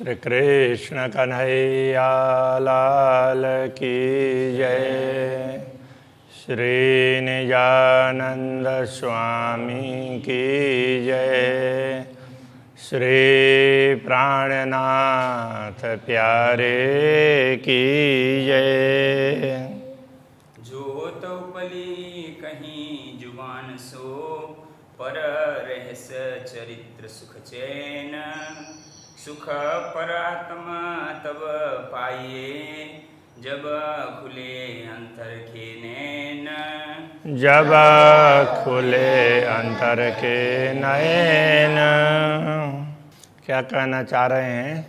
श्री कृष्ण कन्हैया लाल की जय। श्री निजानंद स्वामी की जय। श्री प्राणनाथ प्यारे की जय। जो तो पली कहीं जुबान सो, पर रहस्य चरित्र सुख चैन। सुख परात्मा तब पाइए, जब खुले अंतर के नैन। जब खुले अंतर के नैन। क्या कहना चाह रहे हैं?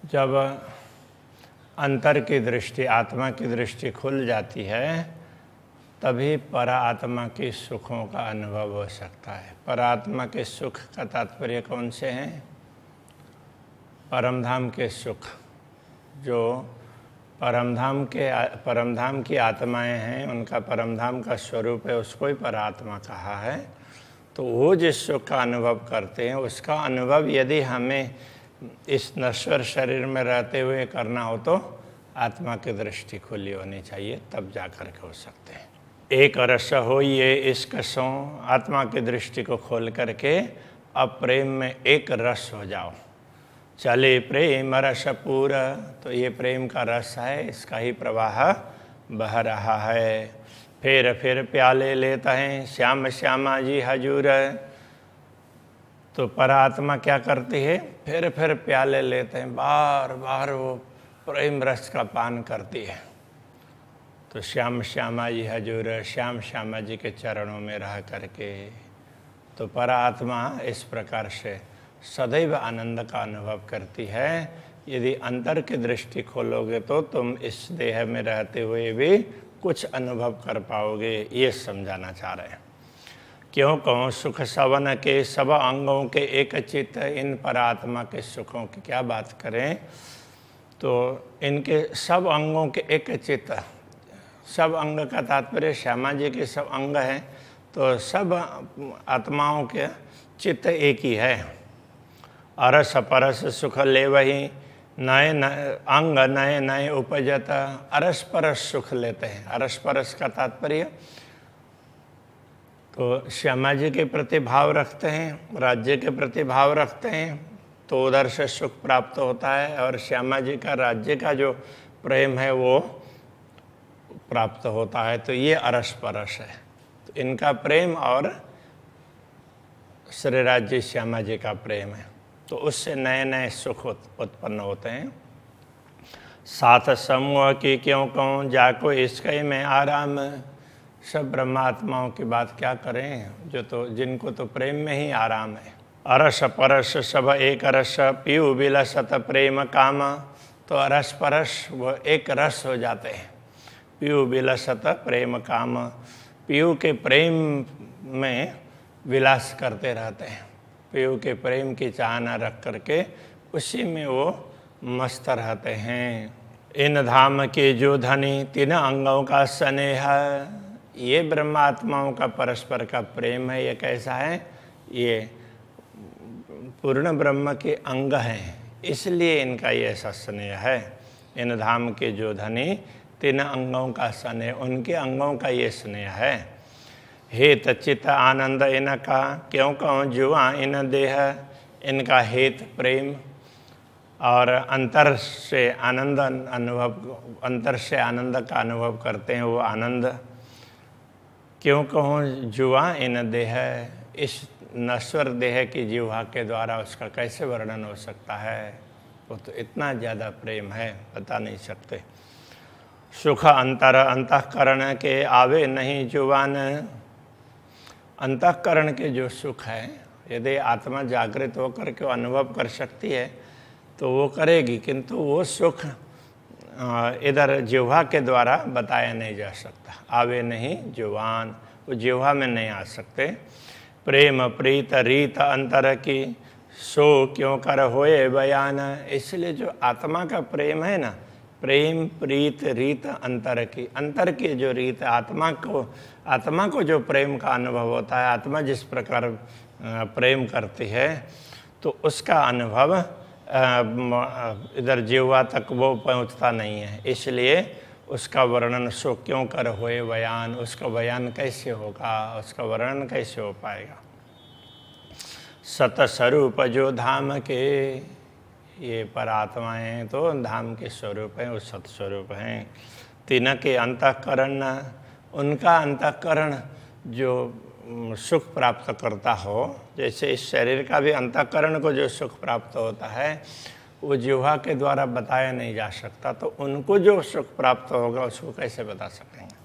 जब अंतर की दृष्टि, आत्मा की दृष्टि खुल जाती है, तभी परात्मा के सुखों का अनुभव हो सकता है। परात्मा के सुख का तात्पर्य कौन से हैं? परमधाम के सुख। जो परमधाम की आत्माएं हैं, उनका परमधाम का स्वरूप है, उसको ही परात्मा कहा है। तो वो जिस सुख का अनुभव करते हैं, उसका अनुभव यदि हमें इस नश्वर शरीर में रहते हुए करना हो तो आत्मा की दृष्टि खुली होनी चाहिए, तब जा कर के हो सकते हैं। एक रस हो ये इश्क सो, आत्मा की दृष्टि को खोल करके अब प्रेम में एक रस हो जाओ। चले प्रेम रस पूरा, तो ये प्रेम का रस है, इसका ही प्रवाह बह रहा है। फिर प्याले लेता है श्याम श्यामा जी हजूर। तो परात्मा क्या करती है? फिर प्याले लेते हैं, बार बार वो प्रेम रस का पान करती है। तो श्याम श्यामा जी हजूर, श्याम श्यामा जी के चरणों में रह करके, तो परात्मा इस प्रकार से सदैव आनंद का अनुभव करती है। यदि अंतर की दृष्टि खोलोगे तो तुम इस देह में रहते हुए भी कुछ अनुभव कर पाओगे, ये समझाना चाह रहे हैं। क्यों कहूँ सुख सवन के सब अंगों के एक चित्त, इन परात्मा के सुखों की क्या बात करें, तो इनके सब अंगों के एक चित्त। सब अंग का तात्पर्य श्यामा जी के सब अंग हैं, तो सब आत्माओं के चित्त एक ही है। अरस परस सुख ले वही, नए अंग नए नए उपजत। अरस परस सुख लेते हैं। अरस परस का तात्पर्य तो श्यामा जी के प्रति भाव रखते हैं, राज्य के प्रति भाव रखते हैं, तो उधर से सुख प्राप्त होता है। और श्यामा जी का राज्य का जो प्रेम है वो प्राप्त होता है। तो ये अरस परस है। तो इनका प्रेम और श्री राज्य श्यामा जी का प्रेम है, तो उससे नए नए सुख उत्पन्न होते हैं। साथ समूह की क्यों कहूँ, जाको इसके में आराम। सब ब्रह्मात्माओं की बात क्या करें, जिनको तो प्रेम में ही आराम है। अरस परस सब एक रस, पीयू बिलसत प्रेम काम। तो अरस परस वो एक रस हो जाते हैं। पीयू बिलसत प्रेम काम, पीयू के प्रेम में विलास करते रहते हैं। पीयू के प्रेम की चाहना रख करके उसी में वो मस्त रहते हैं। इन धाम के जो धनी, तीन अंगों का स्नेह। ये ब्रह्मात्माओं का परस्पर का प्रेम है। ये कैसा है? ये पूर्ण ब्रह्म के अंग हैं, इसलिए इनका ये ऐसा स्नेह है। इन धाम के जो धनी, तीन अंगों का स्नेह, उनके अंगों का ये स्नेह है। हेत चित्त आनंद इनका, क्यों कहूँ जुआ इन देह। इनका हेत प्रेम और अंतर से आनंद का अनुभव करते हैं, वो आनंद। क्यों कहूँ जुआ इन देह, इस नश्वर देह की जीवा के द्वारा उसका कैसे वर्णन हो सकता है? वो तो इतना ज़्यादा प्रेम है, बता नहीं सकते। सुख अंतर अंतःकरण के आवे नहीं जुबान। अंतःकरण के जो सुख है, यदि आत्मा जागृत होकर के अनुभव कर सकती है तो वो करेगी, किंतु वो सुख इधर जिह्वा के द्वारा बताया नहीं जा सकता। आवे नहीं जुबान, वो जिह्वा में नहीं आ सकते। प्रेम प्रीत रीत अंतर की, सो क्यों कर होए बयान। इसलिए जो आत्मा का प्रेम है ना, प्रेम प्रीत रीत अंतर की जो रीत, आत्मा को जो प्रेम का अनुभव होता है, आत्मा जिस प्रकार प्रेम करती है, तो उसका अनुभव इधर जिह्वा तक वो पहुंचता नहीं है, इसलिए उसका वर्णन सो क्यों कर होए बयान, उसका बयान कैसे होगा, उसका वर्णन कैसे हो पाएगा। सतस्वरूप जो धाम के, ये परात्माएँ हैं तो धाम के स्वरूप हैं, वो सतस्वरूप हैं। तीन के अंतःकरण, उनका अंतःकरण जो सुख प्राप्त करता हो, जैसे इस शरीर का भी अंतःकरण को जो सुख प्राप्त होता है वो जिह्वा के द्वारा बताया नहीं जा सकता, तो उनको जो सुख प्राप्त होगा उसको कैसे बता सकेंगे।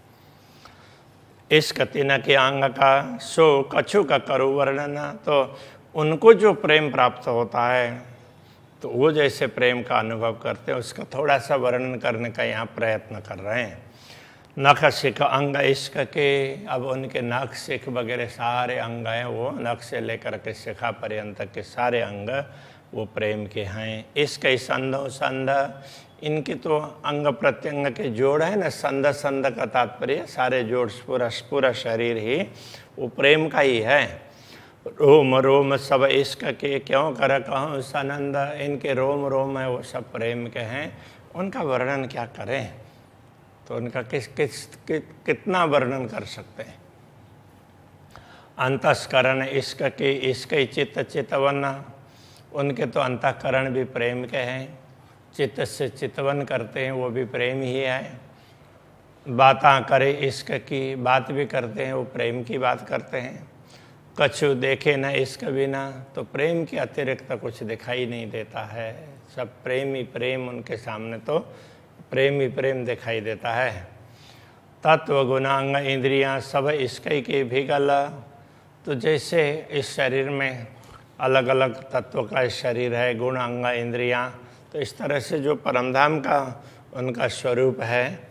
इश्क तीन के अंग का सो कछु का करो वर्णन, तो उनको जो प्रेम प्राप्त होता है तो वो जैसे प्रेम का अनुभव करते हैं उसका थोड़ा सा वर्णन करने का यहाँ प्रयत्न कर रहे हैं। नख शिख अंग इश्क के, अब उनके नख शिख वगैरह सारे अंग हैं, वो नख से लेकर के शिखा पर्यंत के सारे अंग वो प्रेम के हैं। इश्क संधो संध, इनके तो अंग प्रत्यंग के जोड़ है ना, संध संध का तात्पर्य सारे जोड़, पूरा शरीर ही वो प्रेम का ही है। रोम रोम सब इश्क के, क्यों कर कहूँ सनंद, इनके रोम रोम है वो सब प्रेम के हैं, उनका वर्णन क्या करें, तो उनका कितना वर्णन कर सकते हैं। अंतस्करण इश्क के, इश्क चित्त चितवन, उनके तो अंतःकरण भी प्रेम के हैं, चित्त से चितवन करते हैं वो भी प्रेम ही है। बातें करे इश्क की, बात भी करते हैं वो प्रेम की बात करते हैं। कछु देखे न इश्क बिना, तो प्रेम के अतिरिक्त कुछ दिखाई नहीं देता है, सब प्रेम ही प्रेम, उनके सामने तो प्रेम ही प्रेम दिखाई देता है। तत्व गुणांग इंद्रियां सब इसके के भिगल, तो जैसे इस शरीर में अलग अलग तत्व का शरीर है, गुण अंग इंद्रियां, तो इस तरह से जो परमधाम का उनका स्वरूप है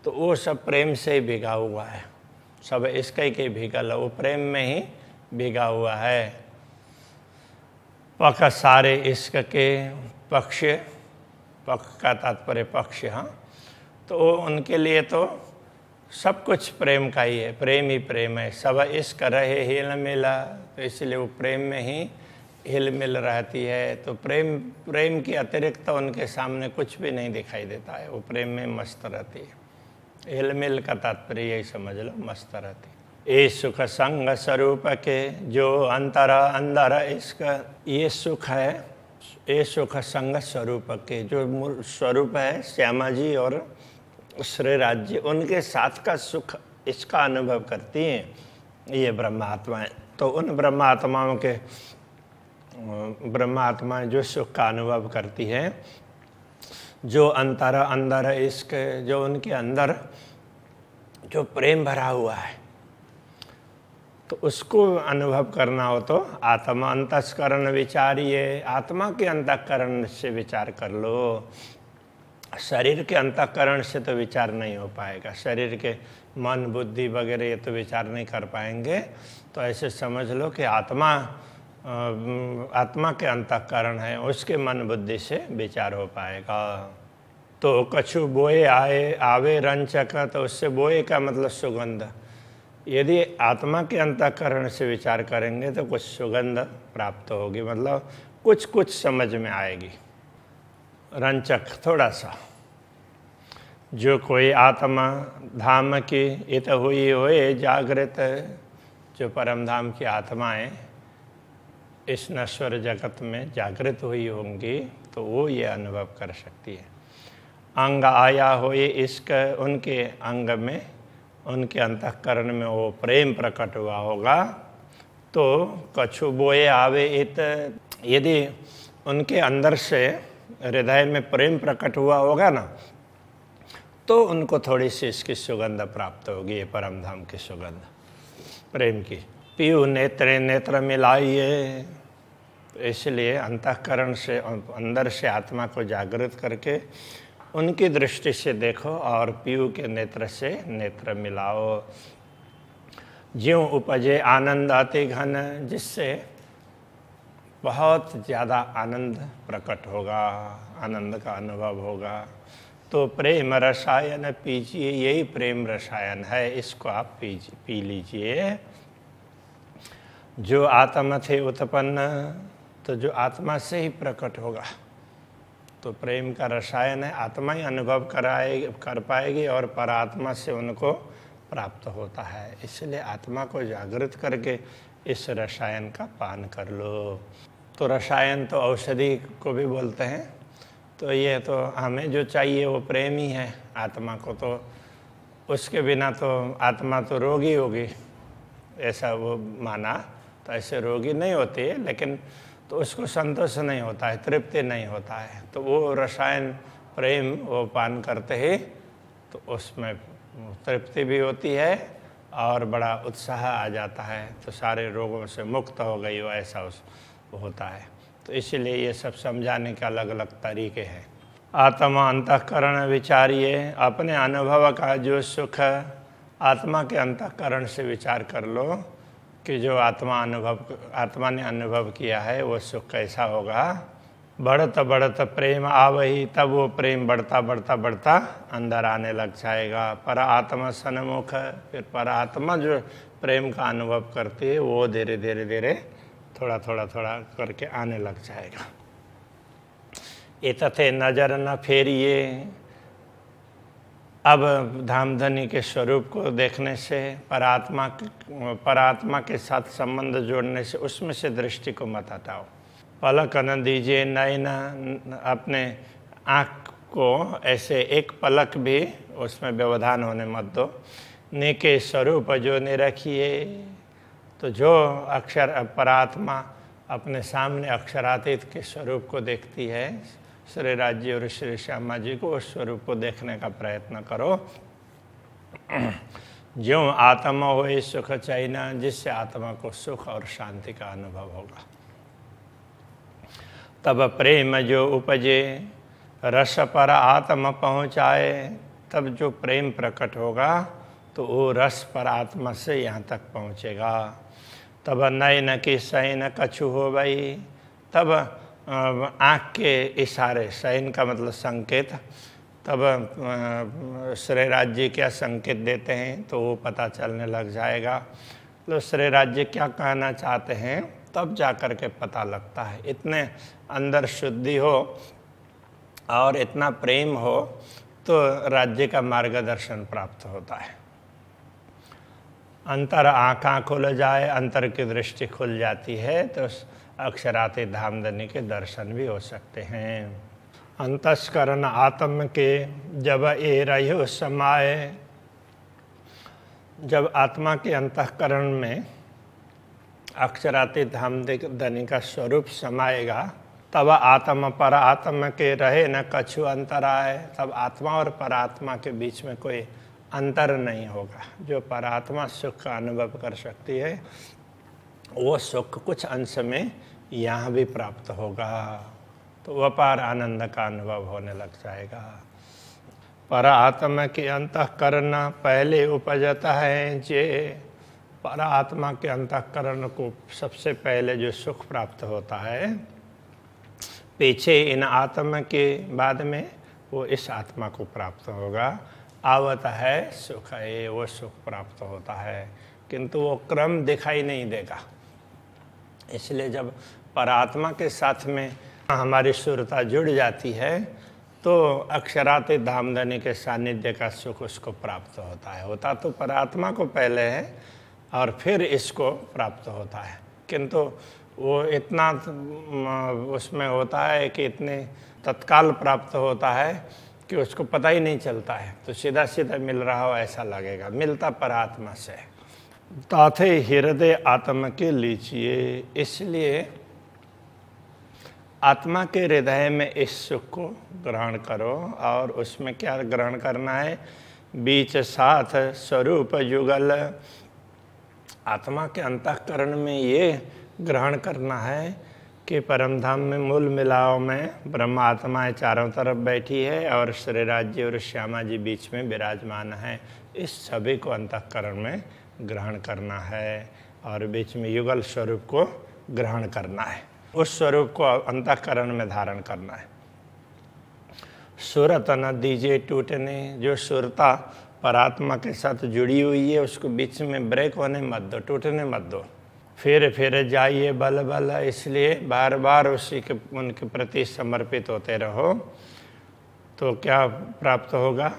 तो वो सब प्रेम से ही भिगा हुआ है, सब इसके के भिगल, वो प्रेम में ही भिगा हुआ है। पक्ष सारे इश्क के, पक्ष, पक्ष का तात्पर्य पक्ष, हाँ, तो उनके लिए तो सब कुछ प्रेम का ही है, प्रेम ही प्रेम है। सब इश्क रहे हिल मिला, तो इसलिए वो प्रेम में ही हिल मिल रहती है, तो प्रेम के अतिरिक्त तो उनके सामने कुछ भी नहीं दिखाई देता है, वो प्रेम में मस्त रहती है। हिल मिल का तात्पर्य यही समझ लो, मस्त रहती है। ये सुख संग स्वरूप के, जो अंतर अंदर इश्क, ये सुख है, ये सुख संग स्वरूप के, जो मूल स्वरूप है श्यामा जी और श्री राज्य, उनके साथ का सुख इसका अनुभव करती हैं ये ब्रह्मात्माएं। तो उन ब्रह्मात्माएं जो सुख का अनुभव करती हैं, जो अंतर अंदर इश्क, जो उनके अंदर जो प्रेम भरा हुआ है, तो उसको अनुभव करना हो तो आत्मा अंतस्करण विचारिए, आत्मा के अंतःकरण से विचार कर लो। शरीर के अंतःकरण से तो विचार नहीं हो पाएगा, शरीर के मन बुद्धि वगैरह ये तो विचार नहीं कर पाएंगे, तो ऐसे समझ लो कि आत्मा के अंतःकरण है, उसके मन बुद्धि से विचार हो पाएगा। तो कछु बोए आवे रंचक, तो उससे बोए का मतलब सुगंध, यदि आत्मा के अंतःकरण से विचार करेंगे तो कुछ सुगंध प्राप्त होगी, मतलब कुछ समझ में आएगी। रंचक थोड़ा सा, जो कोई आत्मा धाम की इत हुई होए जागृत, जो परम धाम की आत्माएं इस नश्वर जगत में जागृत हुई होंगी तो वो ये अनुभव कर सकती है। अंग आया होए इश्क, उनके अंग में, उनके अंतःकरण में वो प्रेम प्रकट हुआ होगा, तो कछु बोए आवे इत, यदि उनके अंदर से हृदय में प्रेम प्रकट हुआ होगा ना, तो उनको थोड़ी सी इसकी सुगंध प्राप्त होगी, ये परम धाम की सुगंध प्रेम की। पीऊ नेत्र नेत्र मिलाइए, इसलिए अंतःकरण से, अंदर से आत्मा को जागृत करके उनकी दृष्टि से देखो और पीऊ के नेत्र से नेत्र मिलाओ। ज्यों उपजे आनंद अति घन, जिससे बहुत ज़्यादा आनंद प्रकट होगा, आनंद का अनुभव होगा। तो प्रेम रसायन पीजिए, यही प्रेम रसायन है, इसको आप पी लीजिए। जो आत्मा थे उत्पन्न, तो जो आत्मा से ही प्रकट होगा, तो प्रेम का रसायन है, आत्मा ही अनुभव कर पाएगी और परात्मा से उनको प्राप्त होता है। इसलिए आत्मा को जागृत करके इस रसायन का पान कर लो। तो रसायन तो औषधि को भी बोलते हैं। तो ये तो हमें जो चाहिए वो प्रेम ही है। आत्मा को तो उसके बिना तो आत्मा तो रोगी होगी, ऐसा वो माना, तो ऐसे रोगी नहीं होती है, लेकिन तो उसको संतोष नहीं होता है, तृप्ति नहीं होता है। तो वो रसायन प्रेम वो पान करते ही तो उसमें तृप्ति भी होती है और बड़ा उत्साह आ जाता है, तो सारे रोगों से मुक्त हो गई हो, ऐसा होता है। तो इसीलिए ये सब समझाने के अलग अलग तरीके हैं। आत्मा अंतःकरण विचारिए, अपने अनुभव का जो सुख आत्मा के अंतःकरण से विचार कर लो कि जो आत्मा ने अनुभव किया है वो सुख कैसा होगा। बढ़त बढ़त प्रेम आवही, तब वो प्रेम बढ़ता बढ़ता बढ़ता अंदर आने लग जाएगा। पर आत्मा सन्मुख, फिर पर आत्मा जो प्रेम का अनुभव करती है वो धीरे धीरे धीरे थोड़ा थोड़ा थोड़ा करके आने लग जाएगा। एतथे नजर न फेरिए, अब धामधनी के स्वरूप को देखने से, परात्मा के साथ संबंध जोड़ने से उसमें से दृष्टि को मत हटाओ। पलक न दीजिए नयन, अपने आँख को ऐसे एक पलक भी उसमें व्यवधान होने मत दो। नेके स्वरूप जो निरखिए, तो जो अक्षर परात्मा अपने सामने अक्षरातीत के स्वरूप को देखती है, श्री राज्य और श्री श्यामा जी को उस स्वरूप को देखने का प्रयत्न करो। ज्यों आत्मा होए सुख चैना, जिससे आत्मा को सुख और शांति का अनुभव होगा। तब प्रेम जो उपजे रस पर आत्मा पहुँचाए, तब जो प्रेम प्रकट होगा तो वो रस पर आत्मा से यहाँ तक पहुँचेगा। तब नयन की शयन कछु हो गई, तब आँख के इशारे, शयन का मतलब संकेत, तब श्री राज्य क्या संकेत देते हैं तो वो पता चलने लग जाएगा। तो श्री राज्य क्या कहना चाहते हैं तब जा कर के पता लगता है। इतने अंदर शुद्धि हो और इतना प्रेम हो तो राज्य का मार्गदर्शन प्राप्त होता है। अंतर आँखां खुल जाए, अंतर की दृष्टि खुल जाती है तो अक्षरातीत धामधनी के दर्शन भी हो सकते हैं। अंतस्करण आत्म के जब ए रहो समाये, जब आत्मा के अंतःकरण में अक्षरातीत धामधनी का स्वरूप समाएगा, तब आत्मा पर आत्मा के रहे न कछु अंतर आए, तब आत्मा और परात्मा के बीच में कोई अंतर नहीं होगा। जो परात्मा सुख का अनुभव कर सकती है वो सुख कुछ अंश में यहाँ भी प्राप्त होगा, तो अपार आनंद का अनुभव होने लग जाएगा। पर आत्मा के अंतःकरण पहले उपजता है, जे पर आत्मा के अंतःकरण को सबसे पहले जो सुख प्राप्त होता है, पीछे इन आत्मा के बाद में वो इस आत्मा को प्राप्त होगा। आवत है सुख है, वो सुख प्राप्त होता है, किंतु वो क्रम दिखाई नहीं देगा। इसलिए जब परात्मा के साथ में हमारी सुरता जुड़ जाती है तो अक्षरातीत धामधनी के सानिध्य का सुख उसको प्राप्त होता है। होता तो परात्मा को पहले है और फिर इसको प्राप्त होता है, किंतु वो इतना उसमें होता है कि इतने तत्काल प्राप्त होता है कि उसको पता ही नहीं चलता है, तो सीधा सीधा मिल रहा हो ऐसा लगेगा, मिलता परात्मा से। ताथे हृदय आत्मा के लीजिए, इसलिए आत्मा के हृदय में इस सुख को ग्रहण करो। और उसमें क्या ग्रहण करना है? बीच साथ स्वरूप युगल, आत्मा के अंतःकरण में ये ग्रहण करना है कि परमधाम में मूल मिलाव में ब्रह्म आत्माएं चारों तरफ बैठी है और श्री राज्य और श्यामा जी बीच में विराजमान है। इस सभी को अंतःकरण में ग्रहण करना है और बीच में युगल स्वरूप को ग्रहण करना है, उस स्वरूप को अंतःकरण में धारण करना है। सुरत न दीजिए टूटने, जो सुरता परात्मा के साथ जुड़ी हुई है उसको बीच में ब्रेक होने मत दो, टूटने मत दो। फिर जाइए बल बल, इसलिए बार बार उसी के उनके प्रति समर्पित होते रहो। तो क्या प्राप्त होगा?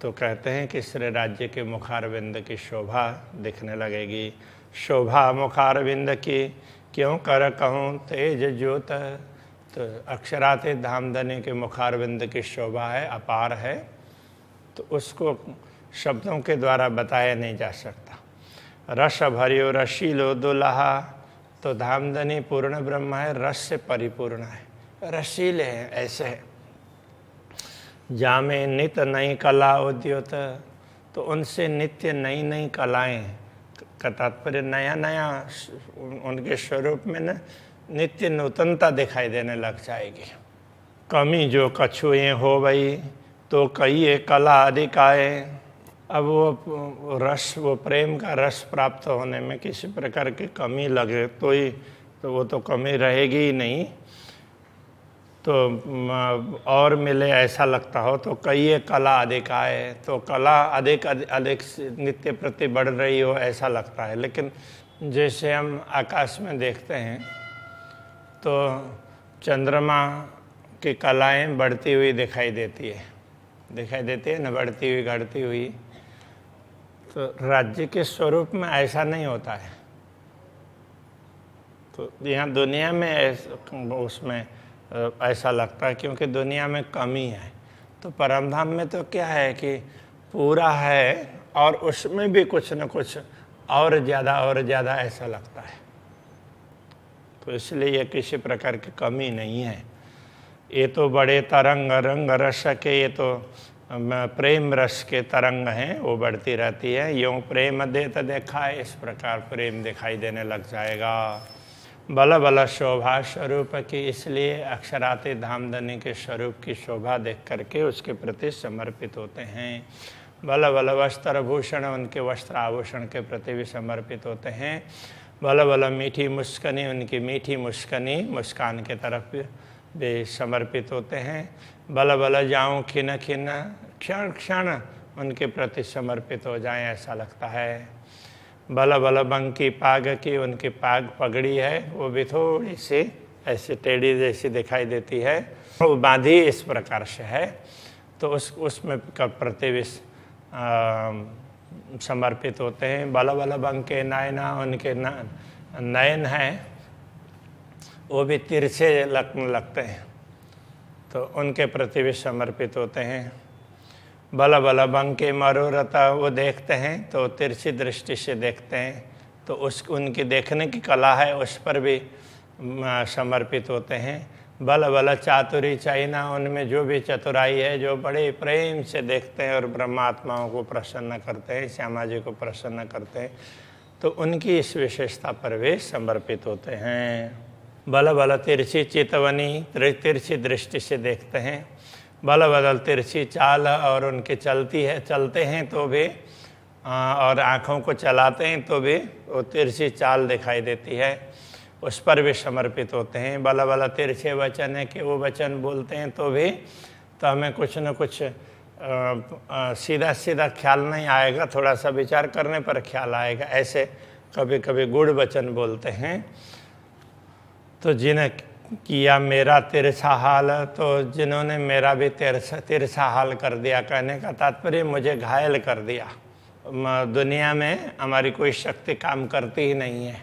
तो कहते हैं कि श्री राज्य के मुखारविंद की शोभा दिखने लगेगी। शोभा मुखारविंद की क्यों कर कहूँ तेज ज्योत। तो अक्षराते धामधनी के मुखारविंद की शोभा है, अपार है, तो उसको शब्दों के द्वारा बताया नहीं जा सकता। रस भरियो रसीलो दुल्हा, तो धामधनी पूर्ण ब्रह्म है, रस से परिपूर्ण है, रसीले हैं, ऐसे है। जामे नित नई कला उद्योत, तो उनसे नित्य नई नई कलाएं का तात्पर्य नया नया उनके स्वरूप में न नित्य नूतनता दिखाई देने लग जाएगी। कमी जो कछुए हो गई तो कई कला अधिक आए। अब वो रस, वो प्रेम का रस प्राप्त होने में किसी प्रकार की कमी लगे तो वो तो कमी रहेगी ही नहीं। तो और मिले ऐसा लगता हो तो कई कला अधिक आए, तो कला अधिक नित्य प्रति बढ़ रही हो ऐसा लगता है। लेकिन जैसे हम आकाश में देखते हैं तो चंद्रमा की कलाएं बढ़ती हुई दिखाई देती है न, बढ़ती हुई घटती हुई। तो राज्य के स्वरूप में ऐसा नहीं होता है। तो यहाँ दुनिया में उसमें ऐसा लगता है क्योंकि दुनिया में कमी है। तो परमधाम में तो क्या है कि पूरा है और उसमें भी कुछ न कुछ और ज़्यादा ऐसा लगता है। तो इसलिए ये किसी प्रकार की कमी नहीं है। ये तो बड़े तरंग रंग रस के, ये तो प्रेम रस के तरंग हैं, वो बढ़ती रहती है। यूँ प्रेम देत देखा है, इस प्रकार प्रेम दिखाई देने लग जाएगा। बल बल शोभा स्वरूप की, इसलिए अक्षराते धामधनी के स्वरूप की शोभा देख करके उसके प्रति समर्पित होते हैं। बल बल वस्त्र भूषण, उनके वस्त्र आभूषण के प्रति भी समर्पित होते हैं। बल बल मीठी मुस्कनी, उनकी मीठी मुस्कनी मुस्कान के तरफ भी समर्पित होते हैं। बल बल जाऊँ खिन खिन, क्षण क्षण उनके प्रति समर्पित हो जाएं ऐसा लगता है। बल बल बंकी पाग की, उनकी पाग पगड़ी है वो भी थोड़ी सी ऐसी टेढ़ी जैसी दिखाई देती है, वो बांधी इस प्रकार से है। तो उसमें प्रति भी समर्पित होते हैं। बल बल बंके नयना, उनके नयन हैं वो भी तिरछे लगते हैं, तो उनके प्रति भी समर्पित होते हैं। बल बल बंके मरोरता, वो देखते हैं तो तिरछी दृष्टि से देखते हैं, तो उनकी देखने की कला है उस पर भी समर्पित होते हैं। बल बल चातुरी चाइना, उनमें जो भी चतुराई है, जो बड़े प्रेम से देखते हैं और ब्रह्मात्माओं को प्रसन्न करते हैं, श्यामा जी को प्रसन्न करते हैं, तो उनकी इस विशेषता पर वे समर्पित होते हैं। बल बल तिरछी चितवनी, तिरछी दृष्टि से देखते हैं। बल बदल तिरछी चाल, और उनके चलते हैं तो भी और आँखों को चलाते हैं तो भी वो तिरछी चाल दिखाई देती है, उस पर भी समर्पित होते हैं। बल बल तिरछे वचन है कि वो वचन बोलते हैं तो भी तो हमें कुछ न कुछ सीधा ख्याल नहीं आएगा, थोड़ा सा विचार करने पर ख्याल आएगा। ऐसे कभी कभी गुड़ वचन बोलते हैं। तो जिन्हें किया मेरा तिरछा हाल, तो जिन्होंने मेरा भी तिरछा हाल कर दिया, कहने का तात्पर्य मुझे घायल कर दिया। दुनिया में हमारी कोई शक्ति काम करती ही नहीं है,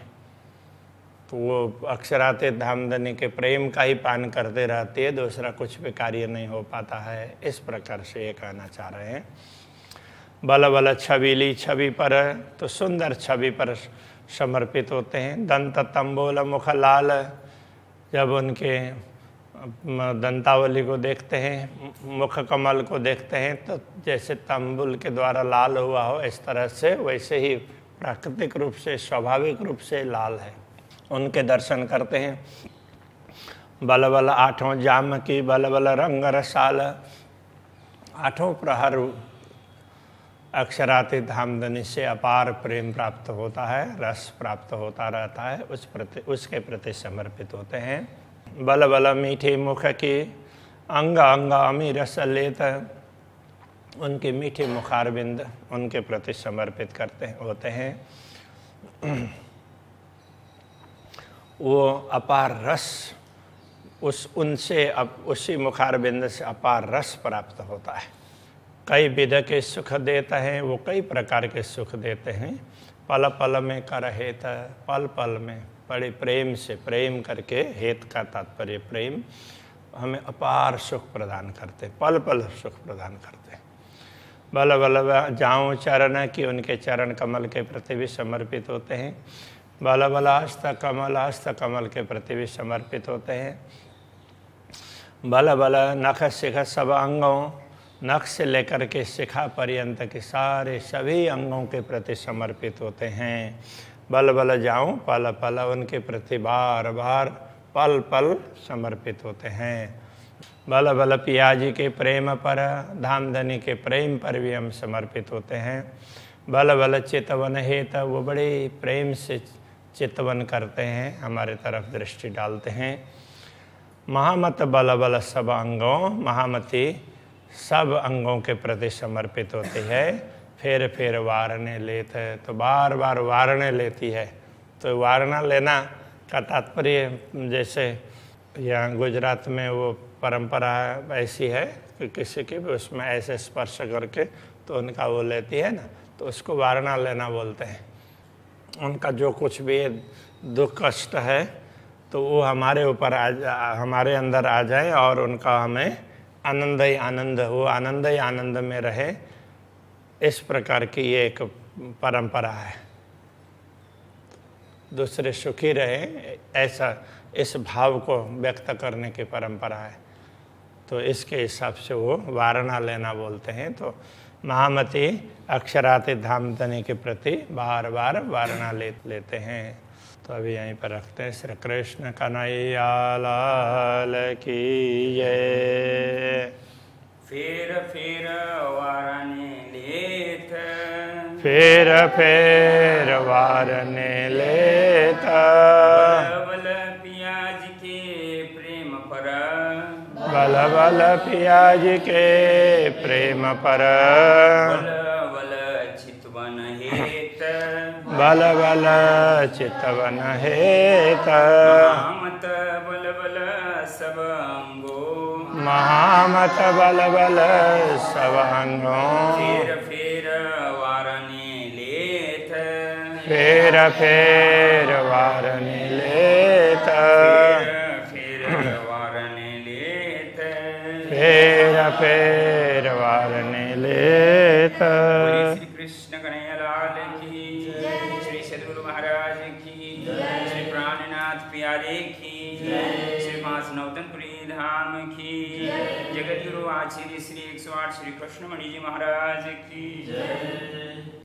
तो वो अक्षराते धामधनी के प्रेम का ही पान करते रहती है, दूसरा कुछ भी कार्य नहीं हो पाता है। इस प्रकार से ये कहना चाह रहे हैं। बल बल छबीली छवि पर, तो सुंदर छवि पर समर्पित होते हैं। दंत तंबोल मुख लाल, जब उनके दंतावली को देखते हैं, मुख कमल को देखते हैं, तो जैसे तंबुल के द्वारा लाल हुआ हो इस तरह से, वैसे ही प्राकृतिक रूप से स्वाभाविक रूप से लाल है, उनके दर्शन करते हैं। बल बल आठों जाम की, बल बल रंग रसाल, आठों प्रहर अक्षराते धामधनी से अपार प्रेम प्राप्त होता है, रस प्राप्त होता रहता है, उसके प्रति समर्पित होते हैं। बल बल मीठे मुख की, अंग अंग अमी रस लेत, उनके मीठे मुखारबिंद उनके प्रति समर्पित होते हैं। वो अपार रस उनसे अब उसी मुखारबिंद से अपार रस प्राप्त होता है। कई विध के सुख देते हैं, वो कई प्रकार के सुख देते हैं। पल पल में कर हेत, पल पल में बड़े प्रेम से, प्रेम करके, हेत का तात्पर्य प्रेम, हमें अपार सुख प्रदान करते, पल पल सुख प्रदान करते। बल बल जाऊँ चरण की, उनके चरण कमल के प्रति भी समर्पित होते हैं। बल बलास्त कमल के प्रति भी समर्पित होते हैं। बल बल नख शिख सब अंगों, नख से लेकर के शिखा पर्यंत के सारे सभी अंगों के प्रति समर्पित होते हैं। बल बल जाऊँ पल पल, उनके प्रति बार बार पल पल समर्पित होते हैं। बल बल पियाजी के प्रेम पर, धामधनी के प्रेम पर भी हम समर्पित होते हैं। बल बल चितवन हेत, वो बड़े प्रेम से चितवन करते हैं, हमारे तरफ दृष्टि डालते हैं। महामत बल बल सब अंगों, महामती सब अंगों के प्रति समर्पित होती है। फिर वारने लेत है, तो बार बार वारने लेती है। तो वारना लेना का तात्पर्य, जैसे यहाँ गुजरात में वो परंपरा ऐसी है कि किसी की भी उसमें ऐसे स्पर्श करके तो उनका वो लेती है ना, तो उसको वारना लेना बोलते हैं। उनका जो कुछ भी दुख कष्ट है तो वो हमारे ऊपर हमारे अंदर आ जाए और उनका हमें आनंद ही आनंद, वो आनंद ही आनंद में रहे, इस प्रकार की ये एक परंपरा है। दूसरे सुखी रहे, ऐसा इस भाव को व्यक्त करने की परंपरा है। तो इसके हिसाब से वो वारणा लेना बोलते हैं। तो महामती अक्षराति धामधनी के प्रति बार बार वारणा लेते हैं। तो अभी यहीं पर रखते हैं। श्री कृष्ण कन्हैया लाल की जय। फेर वारने लेत, फेर वारने लेता। बल पियाज के प्रेम पर, बल बल पियाज के प्रेम पर। बल चितवन हेत, बल बल चितवन हेत। महामत बल बल सब अंगो, महामत बल बल सब अंगों। फेर वारने लेत, फेर वारने लेत। फेर वारने लेत। फेर वारने लेत। श्री कृष्ण कन्हैया लाल की, श्री सद्गुरु महाराज की, श्री प्राणनाथ प्यारे की, श्री मास नौतनपुरी धाम की, जगत गुरु आचार्य श्री 108 श्री कृष्ण मणि जी महाराज की।